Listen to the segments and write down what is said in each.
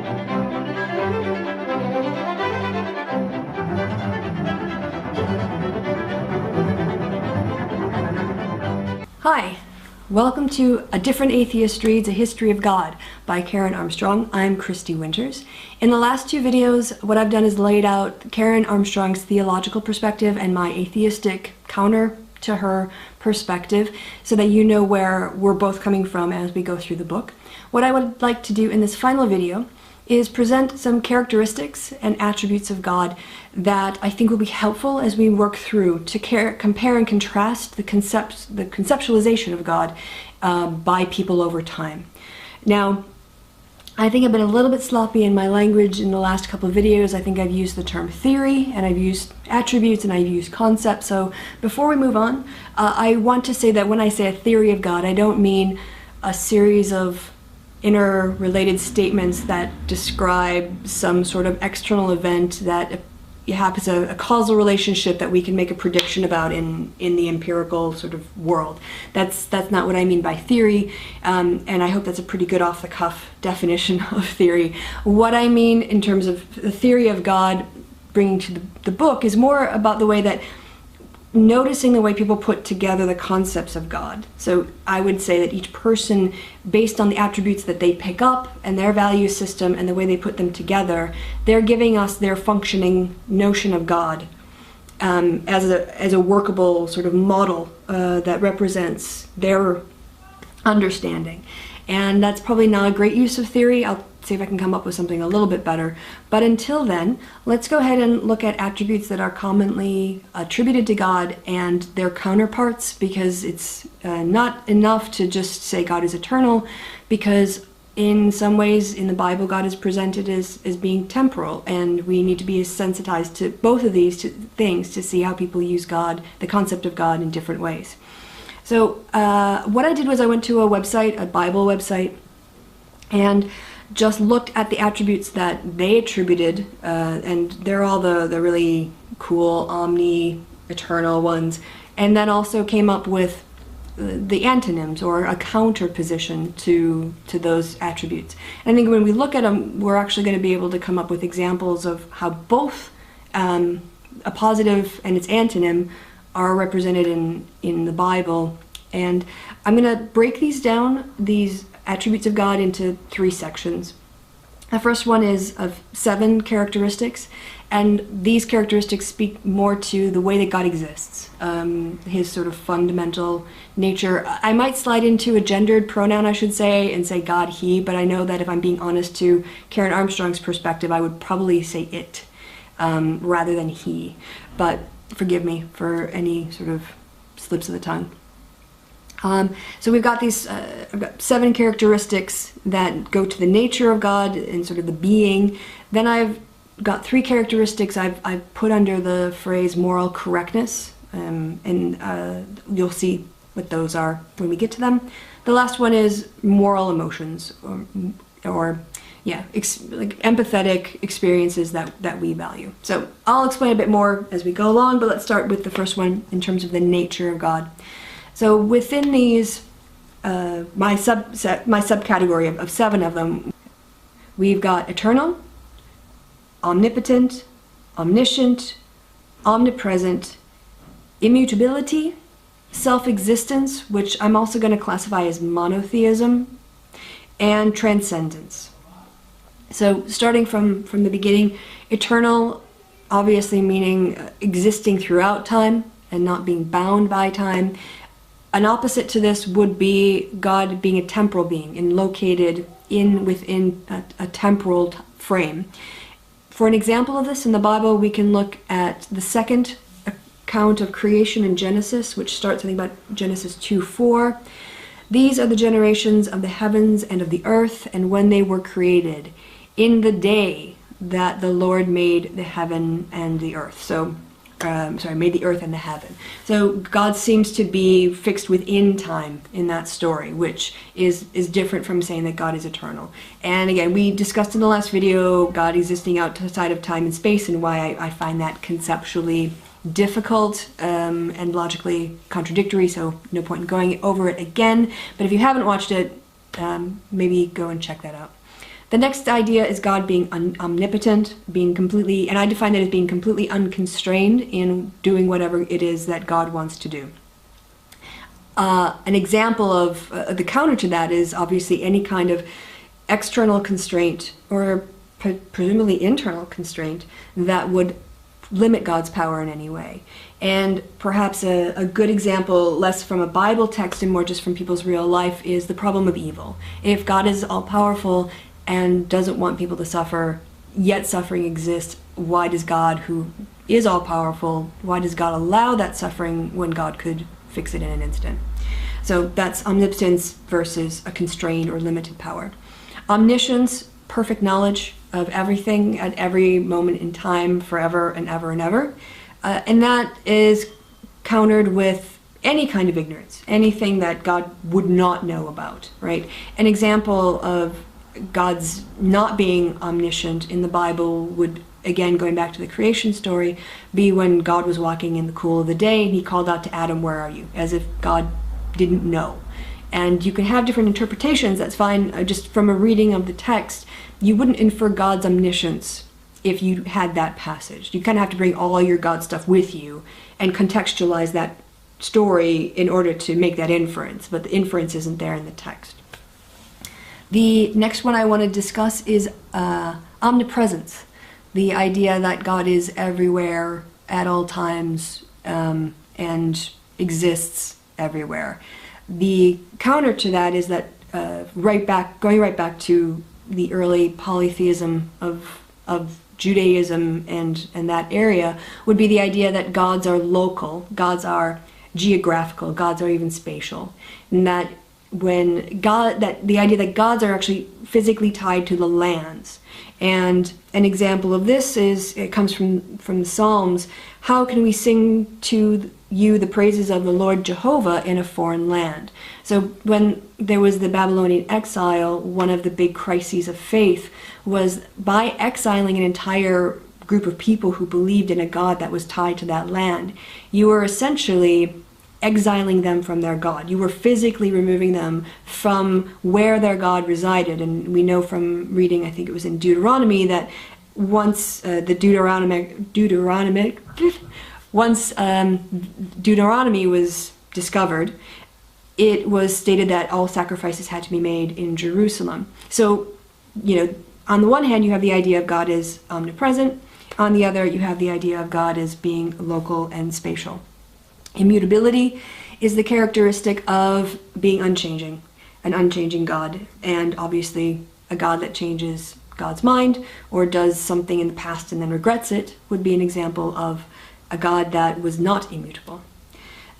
Hi, welcome to A Different Atheist Reads A History of God by Karen Armstrong. I'm Christy Winters. In the last two videos, what I've done is laid out Karen Armstrong's theological perspective and my atheistic counter to her perspective so that you know where we're both coming from as we go through the book. What I would like to do in this final video is present some characteristics and attributes of God that I think will be helpful as we work through to compare and contrast the conceptualization of God by people over time. Now, I think I've been a little bit sloppy in my language in the last couple of videos. I think I've used the term theory, and I've used attributes, and I've used concepts. So before we move on, I want to say that when I say a theory of God, I don't mean a series of interrelated statements that describe some sort of external event that happens, a causal relationship that we can make a prediction about in the empirical sort of world. That's not what I mean by theory, and I hope that's a pretty good off-the-cuff definition of theory. What I mean in terms of the theory of God bringing to the book is more about the way that noticing the way people put together the concepts of God. So I would say that each person, based on the attributes that they pick up and their value system and the way they put them together, they're giving us their functioning notion of God as a workable sort of model that represents their understanding. And that's probably not a great use of theory. I'll see if I can come up with something a little bit better. But until then, let's go ahead and look at attributes that are commonly attributed to God and their counterparts, because it's not enough to just say God is eternal, because in some ways in the Bible God is presented as being temporal, and we need to be sensitized to both of these things to see how people use God, the concept of God, in different ways. So what I did was I went to a website, a Bible website, and just looked at the attributes that they attributed, and they're all the really cool eternal ones, and then also came up with the antonyms or a counter position to those attributes. And I think when we look at them, we're actually going to be able to come up with examples of how both a positive and its antonym are represented in the Bible. And I'm going to break these attributes of God into three sections. The first one is of 7 characteristics, and these characteristics speak more to the way that God exists, his sort of fundamental nature. I might slide into a gendered pronoun, I should say, and say God, he, but I know that if I'm being honest to Karen Armstrong's perspective, I would probably say it rather than he. But forgive me for any sort of slips of the tongue. So we've got these I've got 7 characteristics that go to the nature of God and sort of the being. Then I've got 3 characteristics I've put under the phrase moral correctness, and you'll see what those are when we get to them. The last one is moral emotions, or like empathetic experiences that we value. So I'll explain a bit more as we go along, but let's start with the first one in terms of the nature of God. So within these, my subcategory of 7 of them, we've got eternal, omnipotent, omniscient, omnipresent, immutability, self-existence, which I'm also going to classify as monotheism, and transcendence. So starting from the beginning, eternal obviously meaning existing throughout time and not being bound by time. An opposite to this would be God being a temporal being and located within a temporal frame. For an example of this in the Bible, we can look at the second account of creation in Genesis, which starts, I think, about Genesis 2:4. These are the generations of the heavens and of the earth, and when they were created, in the day that the Lord made the heaven and the earth. So made the earth and the heaven. So God seems to be fixed within time in that story, which is different from saying that God is eternal. And again, we discussed in the last video God existing outside of time and space, and why I find that conceptually difficult and logically contradictory, so no point in going over it again. But if you haven't watched it, maybe go and check that out. The next idea is God being omnipotent, being completely, and I define that as being completely unconstrained in doing whatever it is that God wants to do. An example of the counter to that is obviously any kind of external constraint or presumably internal constraint that would limit God's power in any way. And perhaps a good example, less from a Bible text and more just from people's real life, is the problem of evil. If God is all-powerful and doesn't want people to suffer, yet suffering exists, why does God, who is all-powerful, why does God allow that suffering when God could fix it in an instant? So that's omnipotence versus a constrained or limited power. Omniscience, perfect knowledge of everything at every moment in time, forever and ever and ever. And that is countered with any kind of ignorance, anything that God would not know about, right? An example of God's not being omniscient in the Bible would, again, going back to the creation story, be when God was walking in the cool of the day and he called out to Adam, "Where are you?" As if God didn't know. And you can have different interpretations, that's fine. Just from a reading of the text, you wouldn't infer God's omniscience if you had that passage. You kind of have to bring all your God stuff with you and contextualize that story in order to make that inference, but the inference isn't there in the text. The next one I want to discuss is omnipresence, the idea that God is everywhere at all times and exists everywhere. The counter to that is that going right back to the early polytheism of Judaism and that area would be the idea that gods are local, gods are geographical, gods are even spatial, and that the idea that gods are actually physically tied to the lands. And an example of this is, it comes from the Psalms, how can we sing to you the praises of the Lord Jehovah in a foreign land? So when there was the Babylonian exile, one of the big crises of faith was by exiling an entire group of people who believed in a God that was tied to that land, you were essentially exiling them from their God. You were physically removing them from where their God resided. And we know from reading, I think it was in Deuteronomy, that once Deuteronomy was discovered, it was stated that all sacrifices had to be made in Jerusalem. So, on the one hand, you have the idea of God as omnipresent. On the other, you have the idea of God as being local and spatial. Immutability is the characteristic of being unchanging, an unchanging God, and obviously a God that changes God's mind or does something in the past and then regrets it would be an example of a God that was not immutable.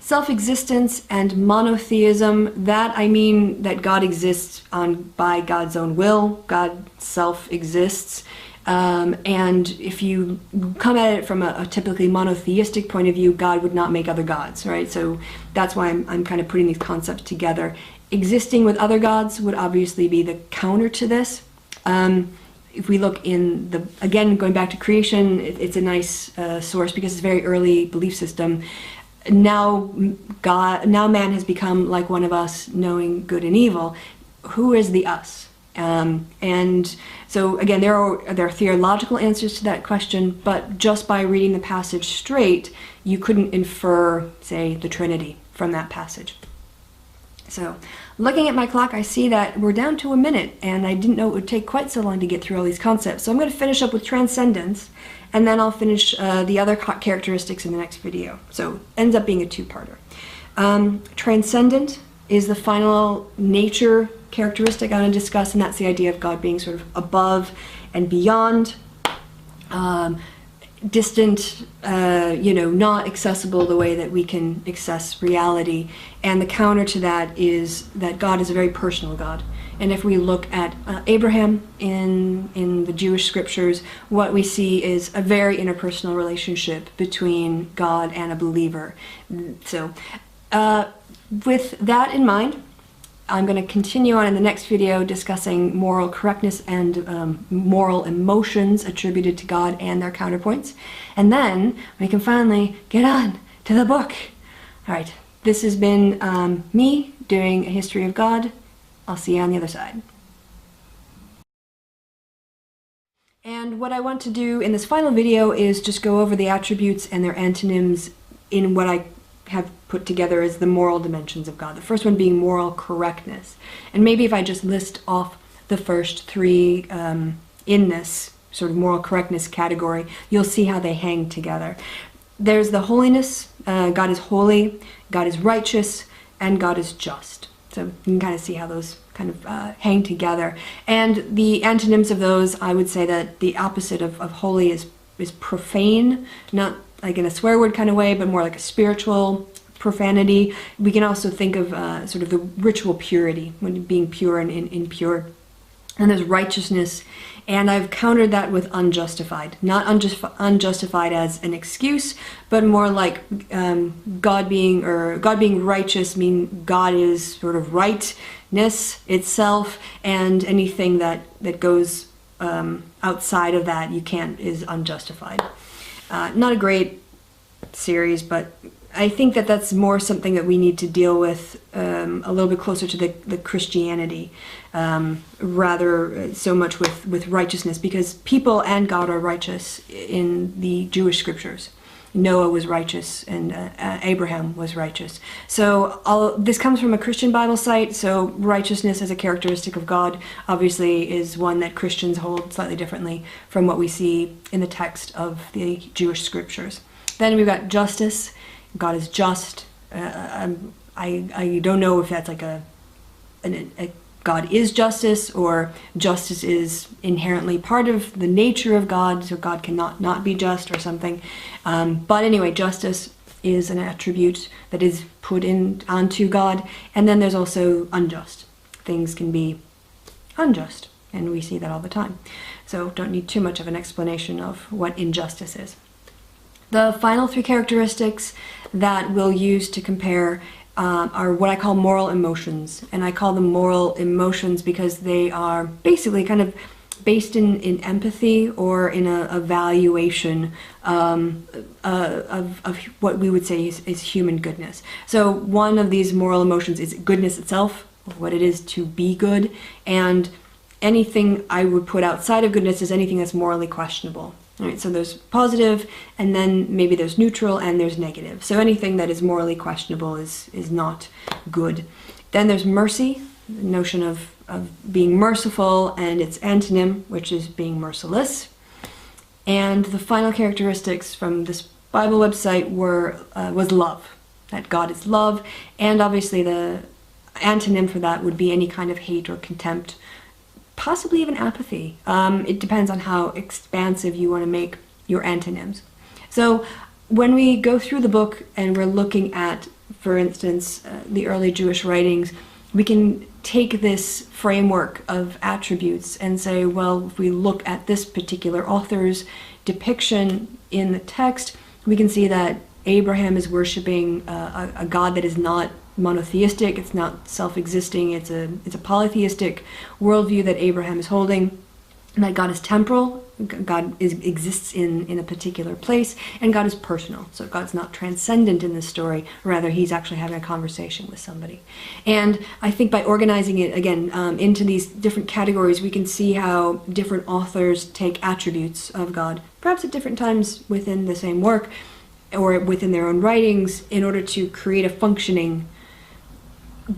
Self-existence and monotheism, that I mean that God exists by God's own will, God self-exists. And if you come at it from a typically monotheistic point of view, God would not make other gods, right? So that's why I'm kind of putting these concepts together. Existing with other gods would obviously be the counter to this. If we look again, going back to creation, it's a nice source because it's a very early belief system. Now man has become like one of us, knowing good and evil. Who is the us? And so again, there are theological answers to that question, but just by reading the passage straight, you couldn't infer, say, the Trinity from that passage. So looking at my clock, I see that we're down to a minute, and I didn't know it would take quite so long to get through all these concepts. So I'm going to finish up with transcendence, and then I'll finish the other characteristics in the next video. So it ends up being a two-parter. Transcendent is the final nature characteristic I want to discuss, and that's the idea of God being sort of above and beyond, distant, not accessible the way that we can access reality. And the counter to that is that God is a very personal God. And if we look at Abraham in the Jewish scriptures, what we see is a very interpersonal relationship between God and a believer. So with that in mind, I'm going to continue on in the next video discussing moral correctness and moral emotions attributed to God and their counterpoints. And then we can finally get on to the book. All right, this has been me doing a history of God. I'll see you on the other side. And what I want to do in this final video is just go over the attributes and their antonyms in what I have put together as the moral dimensions of God. The first one being moral correctness. And maybe if I just list off the first three in this sort of moral correctness category, you'll see how they hang together. There's the holiness. God is holy, God is righteous, and God is just. So you can kind of see how those kind of hang together. And the antonyms of those, I would say that the opposite of holy is profane, not like in a swear word kind of way, but more like a spiritual profanity. We can also think of sort of the ritual purity, when being pure and impure. And there's righteousness, and I've countered that with unjustified. Not unjustified as an excuse, but more like God being righteous, mean God is sort of rightness itself, and anything that goes outside of that is unjustified. Not a great series, but I think that that's more something that we need to deal with a little bit closer to the Christianity, rather so much with righteousness, because people and God are righteous in the Jewish scriptures. Noah was righteous and Abraham was righteous. So this comes from a Christian Bible site, so righteousness as a characteristic of God obviously is one that Christians hold slightly differently from what we see in the text of the Jewish scriptures. Then we've got justice. God is just. I don't know if that's like a God is justice, or justice is inherently part of the nature of God, so God cannot not be just or something. But anyway, justice is an attribute that is put onto God. And then there's also unjust. Things can be unjust, and we see that all the time. So don't need too much of an explanation of what injustice is. The final three characteristics that we'll use to compare are what I call moral emotions. And I call them moral emotions because they are basically kind of based in empathy or in a valuation of what we would say is human goodness. So one of these moral emotions is goodness itself, what it is to be good, and anything I would put outside of goodness is anything that's morally questionable. All right, so there's positive, and then maybe there's neutral, and there's negative. So anything that is morally questionable is not good. Then there's mercy, the notion of being merciful, and its antonym, which is being merciless. And the final characteristics from this Bible website was love, that God is love, and obviously the antonym for that would be any kind of hate or contempt, possibly even apathy. It depends on how expansive you want to make your antonyms. So when we go through the book and we're looking at, for instance, the early Jewish writings, we can take this framework of attributes and say, well, if we look at this particular author's depiction in the text, we can see that Abraham is worshiping a God that is not monotheistic, it's not self-existing, it's a polytheistic worldview that Abraham is holding, and that God is temporal, God exists in a particular place, and God is personal. So God's not transcendent in this story, rather he's actually having a conversation with somebody. And I think by organizing it, again, into these different categories, we can see how different authors take attributes of God, perhaps at different times within the same work, or within their own writings, in order to create a functioning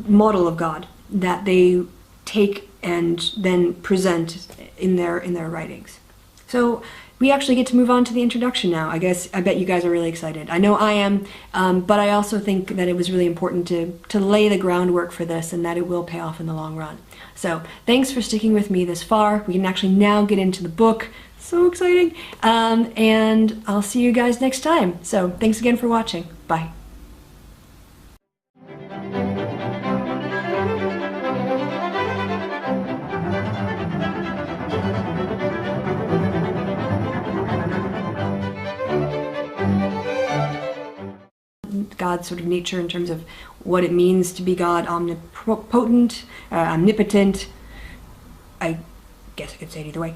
model of God that they take and then present in their writings. So we actually get to move on to the introduction now. I bet you guys are really excited. I know I am, but I also think that it was really important to lay the groundwork for this, and that it will pay off in the long run. So thanks for sticking with me this far. We can actually now get into the book. So exciting. And I'll see you guys next time. So thanks again for watching. Bye. God's sort of nature in terms of what it means to be God, omnipotent, omnipotent, I guess I could say it either way,